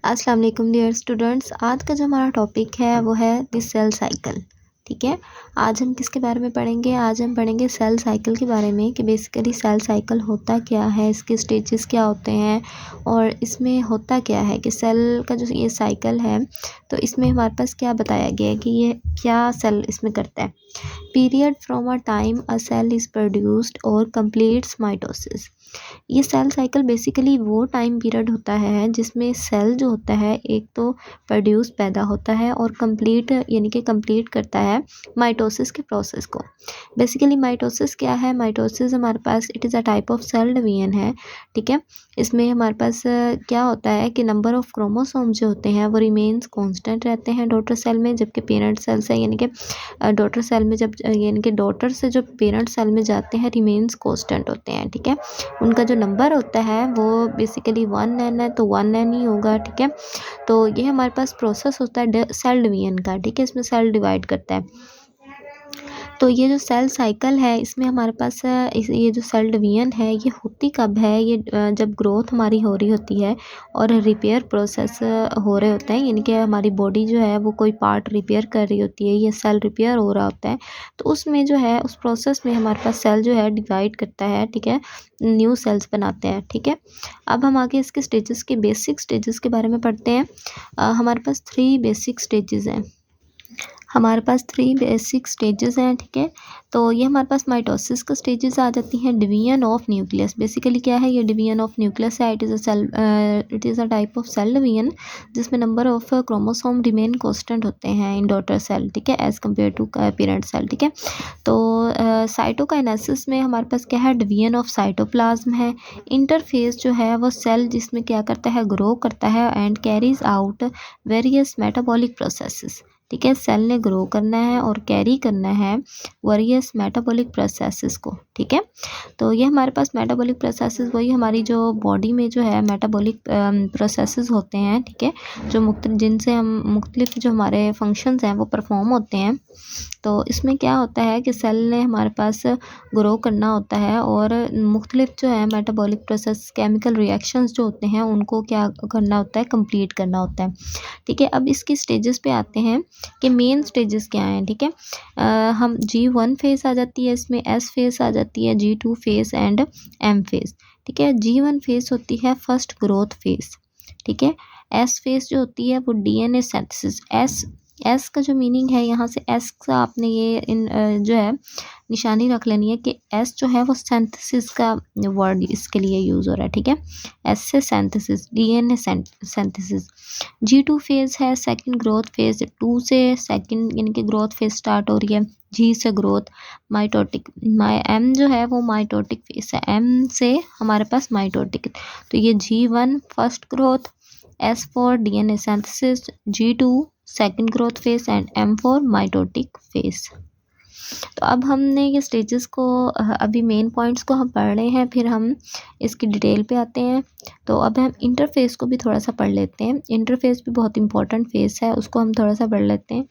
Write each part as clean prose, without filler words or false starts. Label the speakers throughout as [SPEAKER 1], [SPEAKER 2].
[SPEAKER 1] अस्सलाम वालेकुम dear students. आज का जो हमारा टॉपिक है वो है द सेल साइकिल। ठीक है, आज हम किसके बारे में पढ़ेंगे? आज हम पढ़ेंगे सेल साइकिल के बारे में कि बेसिकली सेल साइकिल होता क्या है, इसके स्टेजेस क्या होते हैं और इसमें होता क्या है कि सेल का जो ये साइकिल है तो इसमें हमारे पास क्या बताया गया है कि ये क्या सेल इसमें करता है। Period from a time a cell is produced और कंप्लीट्स माइटोसिस। ये सेल साइकिल बेसिकली वो टाइम पीरियड होता है जिसमें सेल जो होता है एक तो प्रोड्यूस पैदा होता है और कंप्लीट यानी कि कंप्लीट करता है माइटोसिस के प्रोसेस को। बेसिकली माइटोसिस क्या है? माइटोसिस हमारे पास it is a type of cell division है। ठीक है, इसमें हमारे पास क्या होता है कि नंबर ऑफ क्रोमोसोम जो होते हैं वो रिमेन्स कांस्टेंट रहते हैं डॉटर सेल में, जबकि पेरेंट सेल से यानी कि डॉटर सेल में जब यानी कि डॉटर से जो पेरेंट सेल में जाते हैं रिमेन्स कांस्टेंट होते हैं। ठीक है, उनका जो नंबर होता है वो बेसिकली 1n है तो 1n ही होगा। ठीक है, तो ये हमारे पास प्रोसेस होता है सेल डिवीजन का। ठीक है, इसमें सेल डिवाइड करता है। तो ये जो सेल साइकिल है इसमें हमारे पास ये जो सेल डिवीजन है ये होती कब है? ये जब ग्रोथ हमारी हो रही होती है और रिपेयर प्रोसेस हो रहे होते हैं, यानी कि हमारी बॉडी जो है वो कोई पार्ट रिपेयर कर रही होती है, ये सेल रिपेयर हो रहा होता है, तो उसमें जो है उस प्रोसेस में हमारे पास सेल जो है डिवाइड करता है। ठीक है, न्यू सेल्स बनाते हैं। ठीक है, अब हम आगे इसके स्टेजेस के बेसिक स्टेजेस के बारे में पढ़ते हैं। हमारे पास 3 बेसिक स्टेजेस हैं। हमारे पास 3 बेसिक स्टेजेस हैं। ठीक है, तो ये हमारे पास माइटोसिस का स्टेजेस आ जाती हैं। डिवीजन ऑफ न्यूक्लियस बेसिकली क्या है? ये डिवीजन ऑफ न्यूक्लियस है। It is a type of cell division जिसमें number of chromosome remain constant होते हैं इन डॉटर सेल। ठीक है, as compare to parent cell. ठीक है, तो साइटोकाइनेसिस में हमारे पास क्या है? डिवीजन ऑफ साइटोप्लाज्म है। इंटरफेस जो है वो सेल जिसमें क्या करता है? ग्रो करता है and carries out various metabolic processes. ठीक है, सेल ने ग्रो करना है और कैरी करना है वेरियस मेटाबॉलिक प्रोसेसेस को। ठीक है, तो ये हमारे पास मेटाबॉलिक प्रोसेसेस वही हमारी जो बॉडी में जो है मेटाबॉलिक प्रोसेसेस होते हैं। ठीक है, जो जिनसे हम मुख्तलिफ जो हमारे फंक्शंस हैं वो परफॉर्म होते हैं। तो इसमें क्या होता है कि सेल ने हमारे पास ग्रो करना होता है और मुख्तलिफ जो है मेटाबॉलिक प्रोसेस केमिकल रिएक्शंस जो होते हैं उनको क्या करना होता है? कंप्लीट करना होता है। ठीक है, अब इसकी स्टेजेस पे आते हैं कि मेन स्टेजेस क्या हैं। ठीक है, हम G1 फेज़ आ जाती है, इसमें S फेज़ आ जाती है, G2 phase and M phase. ठीक है, G1 फेज़ होती है फर्स्ट ग्रोथ फेज़। ठीक है, S फेज़ जो होती है वो डीएनए सिंथेसिस। एस का जो मीनिंग है यहाँ से एस का आपने ये जो है निशानी रख लेनी है कि एस जो है वो सिंथेसिस का वर्ड इसके लिए यूज़ हो रहा है। ठीक है, एस से synthesis, DNA synthesis. G2 phase है सेकंड ग्रोथ फेज़। 2 से सेकंड यानी कि ग्रोथ फेज़ स्टार्ट हो रही है। G से ग्रोथ माइटोटिक, M जो है वो माइटोटिक फेज़ है। M से हमारे पास माइटोटिक, तो ये G1 first growth, S for DNA synthesis, G2 second growth phase and M for mitotic phase. तो अब हमने ये स्टेजेस को अभी मेन पॉइंट्स को हम पढ़ रहे हैं, फिर हम इसकी डिटेल पे आते हैं। तो अब हम इंटरफेस को भी थोड़ा सा पढ़ लेते हैं। इंटरफेस भी बहुत इंपॉर्टेंट फेस है, उसको हम थोड़ा सा पढ़ लेते हैं।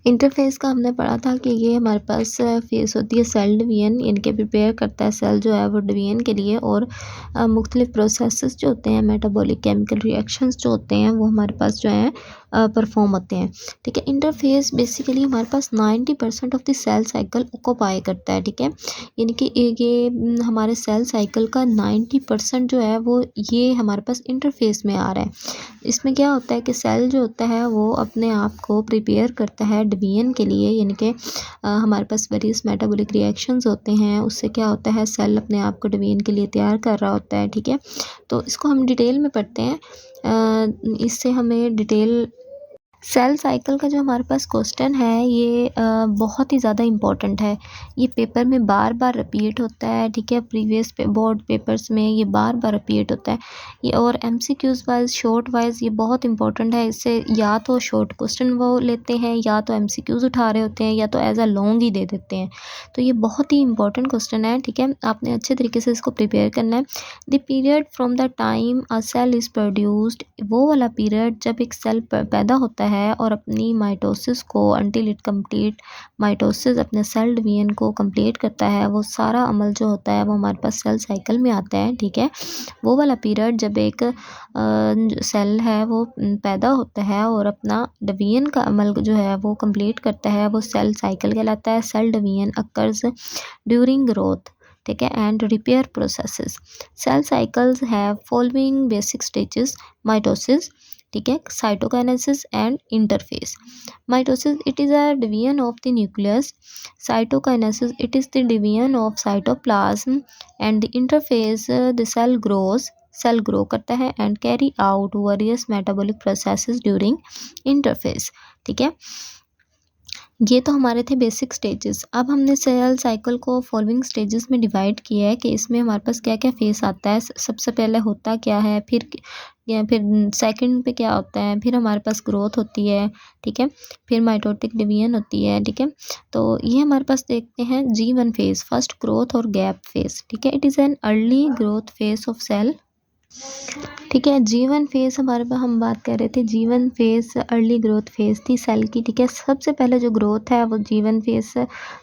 [SPEAKER 1] इंटरफेस का हमने पढ़ा था कि ये हमारे पास फेस होती है सेल डिवीजन, इनके प्रिपेयर करता है सेल जो है वो डिवीजन के लिए, और मुख्तलिफ प्रोसेसेस जो होते हैं मेटाबॉलिक केमिकल रिएक्शंस जो होते हैं वो हमारे पास जो है परफॉर्म होते हैं। ठीक है, इंटरफेस बेसिकली हमारे पास 90% of the cell cycle occupy करता है। ठीक है, यानी कि ये हमारे सेल साइकिल का 90% जो है वो ये हमारे पास इंटरफेस में आ रहा है। इसमें क्या होता है कि सेल जो होता है वो अपने आप को प्रिपेयर करता है डिवीजन के लिए, यानी कि हमारे पास वेरियस मेटाबॉलिक रिएक्शंस होते हैं, उससे क्या होता है सेल अपने आप को डिवीजन के लिए तैयार कर रहा होता है। ठीक है, तो इसको हम डिटेल में पढ़ते हैं। इससे हमें डिटेल सेल साइकिल का जो हमारे पास क्वेश्चन है ये बहुत ही ज़्यादा इम्पोर्टेंट है। ये पेपर में बार बार रिपीट होता है। ठीक है, प्रीवियस बोर्ड पेपर्स में ये बार बार रिपीट होता है ये, और एमसीक्यूज़ वाइज शॉर्ट वाइज ये बहुत इंपॉर्टेंट है। इससे या तो शॉर्ट क्वेश्चन वो लेते हैं या तो एमसीक्यूज़ उठा रहे होते हैं या तो एज अ लॉन्ग ही दे देते हैं। तो ये बहुत ही इंपॉर्टेंट क्वेश्चन है। ठीक है, आपने अच्छे तरीके से इसको प्रिपेयर करना है। The period from the time a cell is produced, वो वाला पीरियड जब एक सेल पैदा होता है और अपनी माइटोसिस को अनटिल इट कंप्लीट माइटोसिस अपने सेल डिवीजन को कंप्लीट करता है। वो सारा अमल जो होता है वो हमारे पास सेल साइकिल में आता है, ठीक है। वो वाला पीरियड जब एक सेल है वो पैदा होता है और अपना डिवीजन का अमल जो है वो कंप्लीट करता है, वो सेल साइकिल कहलाता है। Cell division occurs during growth, ठीक है, and repair processes. Cell cycles have following basic stages: mitosis, ठीक है, cytokinesis and interphase. Mitosis it is a division of the nucleus, cytokinesis it is the division of cytoplasm and the interphase the cell grow करता है and carry out various metabolic processes during interphase, ठीक है। ये तो हमारे थे basic stages. अब हमने सेल साइकिल को फॉलोइंग स्टेजेस में डिवाइड किया है कि इसमें हमारे पास क्या क्या फेस आता है। सबसे पहले होता क्या है, फिर सेकंड पे क्या होता है, फिर हमारे पास ग्रोथ होती है, ठीक है, फिर माइटोटिक डिवीजन होती है, ठीक है। तो ये हमारे पास देखते हैं G1 फेज, फर्स्ट ग्रोथ और गैप फेज, ठीक है। It is an early growth phase of cell, ठीक है। G1 फेज हमारे पास हम बात कर रहे थे, G1 phase early growth phase थी सेल की, ठीक है। सबसे पहले जो ग्रोथ है वो G1 फेज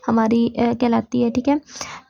[SPEAKER 1] हमारी कहलाती है, ठीक है।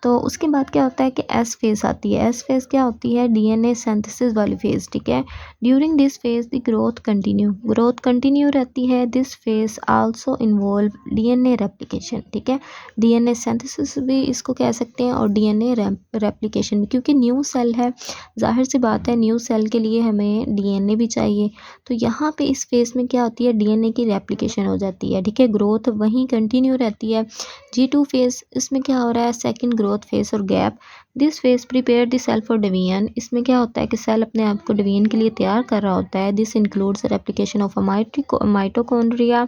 [SPEAKER 1] तो उसके बाद क्या होता है कि S फेज आती है। S फेज क्या होती है, DNA सिंथेसिस वाली फेज, ठीक है। During this phase the growth continue रहती है। This phase also involve DNA replication, ठीक है। DNA सिंथेसिस भी इसको कह सकते हैं और DNA रेप्लिकेशन भी, क्योंकि न्यू सेल है, जाहिर सी बात है न्यू सेल के लिए हमें DNA भी चाहिए। तो यहाँ पे इस फेज में क्या होती है, DNA की रेप्लिकेशन हो जाती है, ठीक है। ग्रोथ वहीं कंटिन्यू रहती है। G2 फेज, इसमें क्या हो रहा है, सेकंड ग्रोथ फेज और gap. This phase prepare the cell for division. इसमें क्या होता है कि सेल अपने आप को डिवीजन के लिए तैयार कर रहा होता है। This includes replication of a mitochondria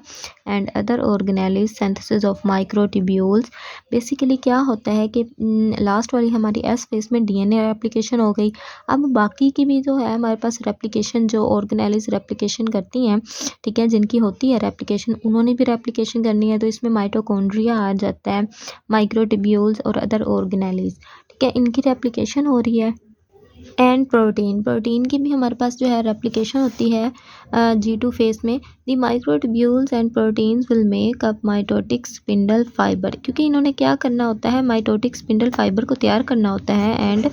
[SPEAKER 1] and other organelles, synthesis of microtubules. Basically क्या होता है कि लास्ट वाली हमारी एस फेज में DNA रेप्लिकेशन हो गई। अब बाकी की भी जो है हमारे पास रेप्लिकेशन, जो ऑर्गेनेल्स रेप्लिकेशन करती हैं, ठीक है, जिनकी होती है रेप्लिकेशन, उन्होंने भी रेप्लिकेशन करनी है। तो इसमें माइटोकॉन्ड्रिया आ जाता है, माइक्रोट्यूब्यूल्स और अदर ऑर्गेनेल्स, ठीक है, इनकी रेप्लिकेशन हो रही है। एंड प्रोटीन की भी हमारे पास जो है रेप्लिकेशन होती है G2 फेज में। The microtubules and proteins will make up mitotic spindle fibre, क्योंकि इन्होंने क्या करना होता है, माइटोटिक स्पिंडल फाइबर को तैयार करना होता है। एंड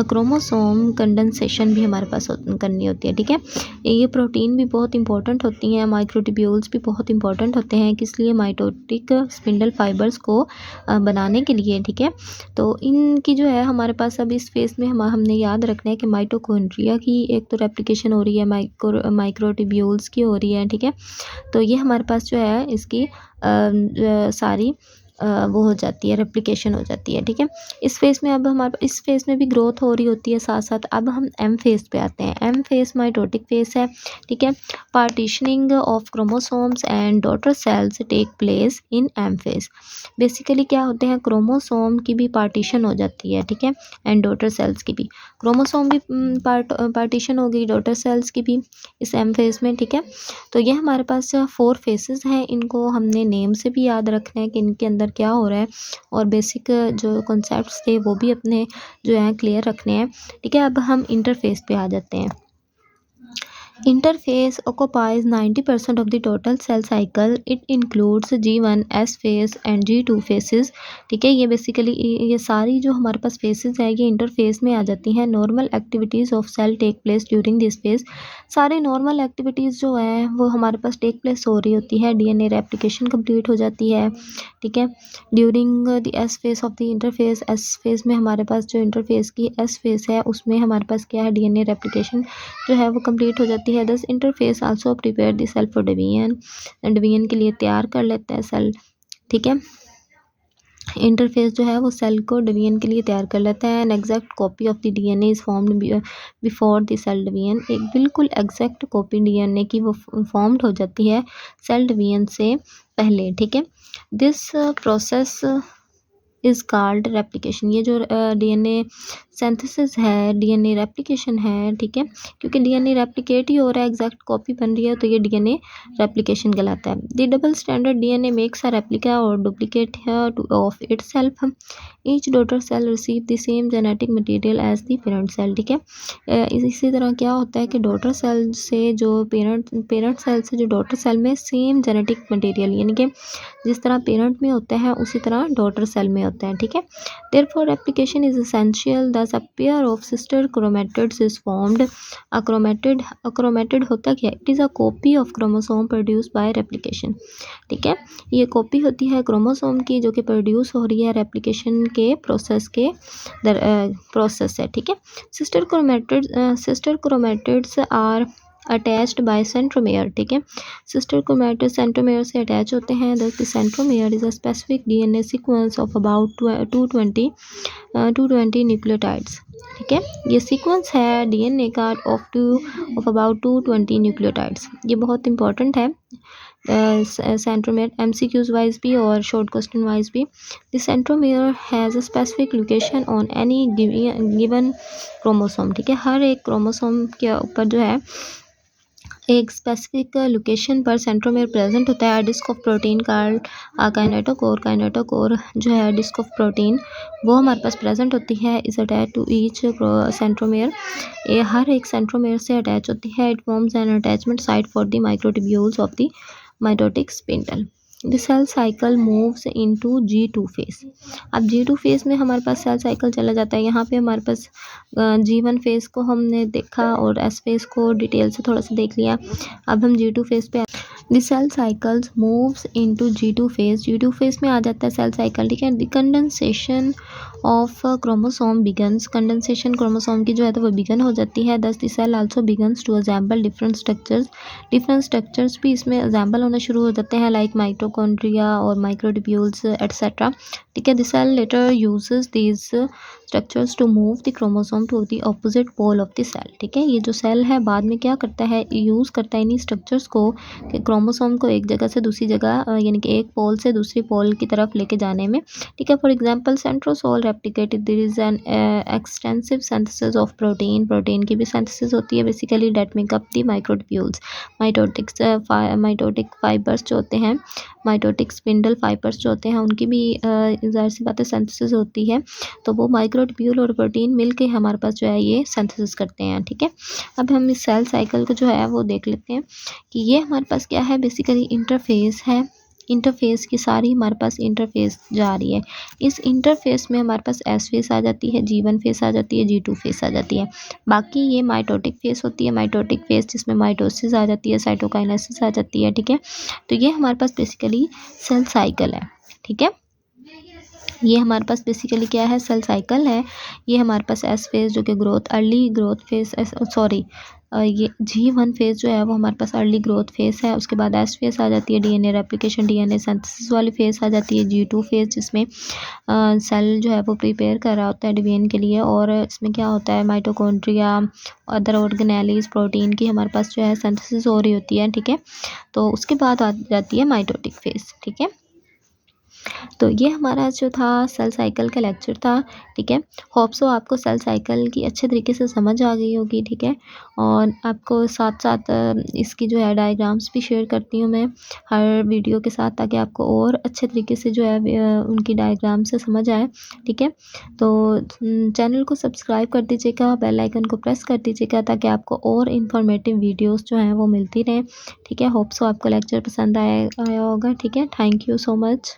[SPEAKER 1] क्रोमोसोम कंडेंसेशन भी हमारे पास करनी होती है, ठीक है। ये प्रोटीन भी बहुत इंपॉर्टेंट होती हैं, माइक्रोट्यूब्यूल्स भी बहुत इंपॉर्टेंट होते हैं, किस लिए, माइटोटिक स्पिंडल फाइबर्स को बनाने के लिए, ठीक है। तो इनकी जो है हमारे पास अब इस फेज में हमने याद रखना है कि माइटोकॉन्ड्रिया की एक तो रेप्लिकेशन हो रही है, माइक्रोट्यूब्यूल्स की हो रही है, ठीक है। तो ये हमारे पास जो है इसकी सारी वो हो जाती है, रेप्लिकेशन हो जाती है, ठीक है। इस फेज में अब हमारे इस फेज में भी ग्रोथ हो रही होती है साथ साथ। अब हम M फेज पे आते हैं। M फेज माइटोटिक फेज है, ठीक है। Partitioning of chromosomes and daughter cells take place in M phase. Basically क्या होते हैं, क्रोमोसोम की भी पार्टीशन हो जाती है, ठीक है, एंड डॉटर सेल्स की भी। क्रोमोसोम भी पार्टीशन हो गई, डॉटर सेल्स की भी इस M फेज में, ठीक है। तो ये हमारे पास 4 फेसेस हैं, इनको हमने नेम से भी याद रखना है कि इनके अंदर क्या हो रहा है, और बेसिक जो कॉन्सेप्ट्स थे वो भी अपने जो है क्लियर रखने हैं, ठीक है। अब हम इंटरफेस पे आ जाते हैं। Interphase occupies 90% of the total cell cycle. It includes G1, S phase and G2 phases, ठीक है। ये बेसिकली ये सारी जो हमारे पास फेसेस है ये इंटरफेस में आ जाती हैं। Normal activities of cell take place during this phase. सारे नॉर्मल एक्टिविटीज़ जो हैं वो हमारे पास टेक प्लेस हो रही होती है। DNA रेप्लिकेशन कंप्लीट हो जाती है, ठीक है, during the S phase of the interface. S phase में हमारे पास जो इंटरफेस की एस फेज है उसमें हमारे पास क्या है, DNA रेप्लिकेशन जो है वो कंप्लीट हो जाती है। Thus interphase also prepare the cell for division के लिए तैयार कर लेता है सेल, ठीक है। इंटरफेस जो है वो सेल को डिवीजन के लिए तैयार कर लेता है। An exact copy of the DNA is formed before the cell division. एक बिल्कुल एग्जैक्ट कॉपी DNA की वो फॉर्म्ड हो जाती है सेल डिवीजन से पहले, ठीक है। This process is called replication. ये जो डीएनए सिंथेसिस है, डीएनए रेप्लिकेशन है, ठीक है, क्योंकि डीएनए रेप्लिकेट ही हो रहा है, एग्जैक्ट कॉपी बन रही है, तो ये डीएनए रेप्लिकेशन कहलाता है। The double standard DNA makes a replica और duplicate of itself. Each daughter cell receive the same genetic material as the parent cell, ठीक है। इसी तरह क्या होता है कि डॉटर सेल से जो पेरेंट सेल से जो डॉटर सेल में सेम जेनेटिक मटेरियल, यानी कि जिस तरह पेरेंट में होता है उसी तरह डॉटर सेल में होता है, ठीक है। देयरफॉर रेप्लिकेशन इज एसेंशियल, दस a pair of sister chromatids is formed. Chromatid होता क्या है? It is a copy of chromosome produce by replication, ठीक है। ये कॉपी होती है क्रोमोसोम की जो कि प्रोड्यूस हो रही है रेप्लिकेशन के प्रोसेस से, ठीक है। Sister chromatids are attached by centromere, ठीक है। सिस्टर क्रोमैटिड सेंट्रोमेयर से अटैच होते हैं। The centromere is a specific DNA sequence of about 220 nucleotides, ठीक है। ये सीक्वेंस है डीएनए का ऑफ अबाउट 220 न्यूक्लियोटाइड्स। ये बहुत इंपॉर्टेंट है सेंट्रोमेयर, एमसीक्यूज वाइज भी और शॉर्ट क्वेश्चन वाइज भी। The centromere has a specific location on any given chromosome, ठीक है। हर एक क्रोमोसोम के ऊपर जो है एक स्पेसिफिक लोकेशन पर सेंट्रोमेयर प्रेजेंट होता है। Disc of protein called kinetochore, kinetochore जो है डिस्क ऑफ प्रोटीन वो हमारे पास प्रेजेंट होती है। Is attach to each centromere, ये हर एक सेंट्रोमेयर से अटैच होती है। It forms an attachment site for the microtubules of the mitotic spindle. The cell cycle moves into G2 phase. अब G2 फेज में हमारे पास सेल साइकिल चला जाता है। यहाँ पे हमारे पास G1 फेज को हमने देखा और S फेज को डिटेल से थोड़ा सा देख लिया। अब हम G2 फेज पे the cell cycles moves into G2 phase. G2 phase में आ जाता है सेल साइकिल, ठीक है। The condensation of chromosome begins, condensation chromosome की जो है तो वो बिगन हो जाती है। Thus the cell also begins to assemble different structures भी इसमें असेंबल होना शुरू हो जाते हैं, लाइक माइटोकॉन्ड्रिया और माइक्रोट्यूब्यूल्स एटसेट्रा, ठीक है। The cell later uses these structures to move the chromosome to the opposite pole of the cell, ठीक है। ये जो सेल है बाद में क्या करता है, यूज़ करता है इन्हीं स्ट्रक्चर्स को कि क्रोमोसोम को एक जगह से दूसरी जगह यानी कि एक पोल से दूसरी पोल की तरफ लेके जाने में, ठीक है। For example centrosol replicated, there is an extensive synthesis of protein, protein की भी सिंथेसिस होती है basically, that make up the microtubules. Mitotic fibres जो होते हैं, माइटोटिक स्पिंडल फाइबर्स जो होते हैं उनकी भी ज़ाहिर सी बात है सिंथेसिस होती है। तो वो माइक्रोट्यूब्यूल और प्रोटीन मिलके हमारे पास जो है ये सिंथेसिस करते हैं, ठीक है। अब हम इस सेल साइकिल को जो है वो देख लेते हैं कि ये हमारे पास क्या है, बेसिकली इंटरफेस है। इंटरफेस की सारी हमारे पास इंटरफेस जा रही है। इस इंटरफेस में हमारे पास एस फेस आ जाती है, G1 फेस आ जाती है, G2 फेस आ जाती है। बाकी ये माइटोटिक फेस होती है, माइटोटिक फेस जिसमें माइटोसिस आ जाती है, साइटोकाइनेसिस आ जाती है, ठीक है। तो ये हमारे पास बेसिकली सेल साइकिल है, ठीक है। ये हमारे पास बेसिकली क्या है, सेल साइकिल है। ये हमारे पास एस फेज जो कि growth, early growth phase, sorry ये G1 फेज जो है वो हमारे पास अर्ली ग्रोथ फेज है। उसके बाद एस फेज आ जाती है डीएनए रेप्लिकेशन, डीएनए सिंथेसिस वाली फेज आ जाती है G2 फेज, जिसमें सेल जो है वो प्रिपेयर कर रहा होता है डिवीजन के लिए। और इसमें क्या होता है, माइटोकॉन्ड्रिया, अदर ऑर्गेनेलीज, प्रोटीन की हमारे पास जो है सिंथेसिस हो रही होती है, ठीक है। तो उसके बाद आ जाती है माइटोटिक फेज, ठीक है। तो ये हमारा जो था सेल साइकिल का लेक्चर था, ठीक है। होप सो आपको सेल साइकिल की अच्छे तरीके से समझ आ गई होगी, ठीक है। और आपको साथ साथ इसकी जो है डायग्राम्स भी शेयर करती हूँ मैं हर वीडियो के साथ, ताकि आपको और अच्छे तरीके से जो है उनकी डायग्राम से समझ आए, ठीक है। तो चैनल को सब्सक्राइब कर दीजिएगा, बेल आइकन को प्रेस कर दीजिएगा, ताकि आपको और इन्फॉर्मेटिव वीडियोज़ जो हैं वो मिलती रहें, ठीक है। होप सो आपको लेक्चर पसंद आया होगा, ठीक है। Thank you so much.